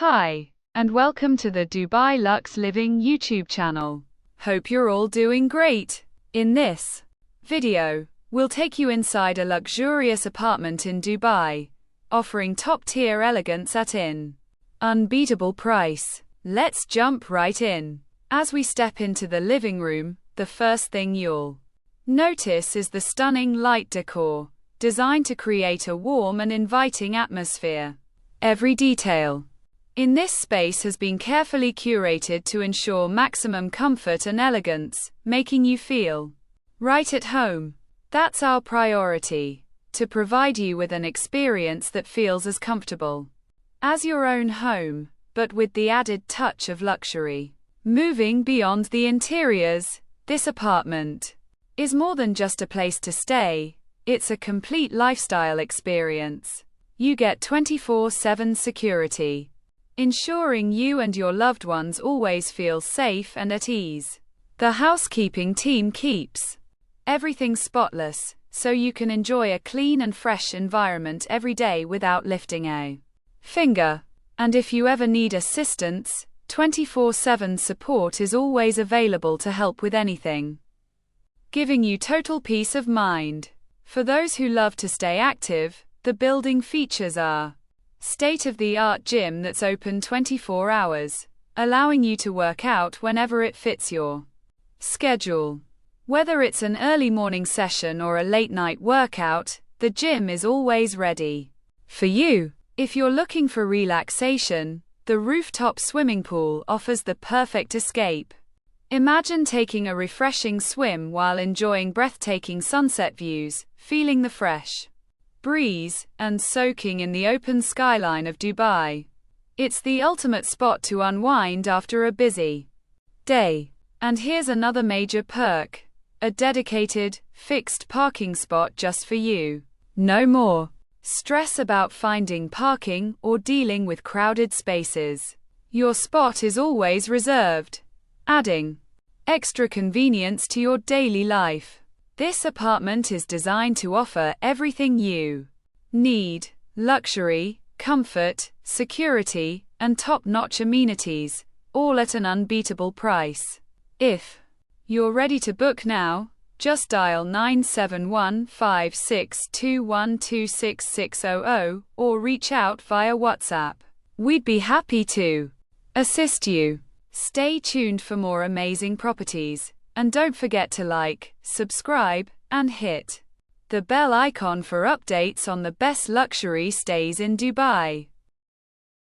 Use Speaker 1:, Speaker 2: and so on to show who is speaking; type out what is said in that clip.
Speaker 1: Hi, and welcome to the Dubai Luxe Living YouTube channel. Hope you're all doing great. In this video, we'll take you inside a luxurious apartment in Dubai, offering top-tier elegance at an unbeatable price. Let's jump right in. As we step into the living room, the first thing you'll notice is the stunning light decor, designed to create a warm and inviting atmosphere. Every detail in this space has been carefully curated to ensure maximum comfort and elegance, making you feel right at home. That's our priority, to provide you with an experience that feels as comfortable as your own home, but with the added touch of luxury. Moving beyond the interiors, this apartment is more than just a place to stay, it's a complete lifestyle experience. You get 24/7 security, ensuring you and your loved ones always feel safe and at ease. The housekeeping team keeps everything spotless, so you can enjoy a clean and fresh environment every day without lifting a finger. And if you ever need assistance, 24/7 support is always available to help with anything, giving you total peace of mind. For those who love to stay active, the building features a state-of-the-art gym that's open 24 hours, allowing you to work out whenever it fits your schedule. Whether it's an early morning session or a late-night workout, the gym is always ready for you. If you're looking for relaxation, the rooftop swimming pool offers the perfect escape. Imagine taking a refreshing swim while enjoying breathtaking sunset views, feeling the fresh breeze, and soaking in the open skyline of Dubai. It's the ultimate spot to unwind after a busy day. And here's another major perk: a dedicated, fixed parking spot just for you. No more stress about finding parking or dealing with crowded spaces. Your spot is always reserved, adding extra convenience to your daily life. This apartment is designed to offer everything you need: luxury, comfort, security, and top-notch amenities, all at an unbeatable price. If you're ready to book now, just dial 9715621266600 or reach out via WhatsApp. We'd be happy to assist you. Stay tuned for more amazing properties, and don't forget to like, subscribe, and hit the bell icon for updates on the best luxury stays in Dubai.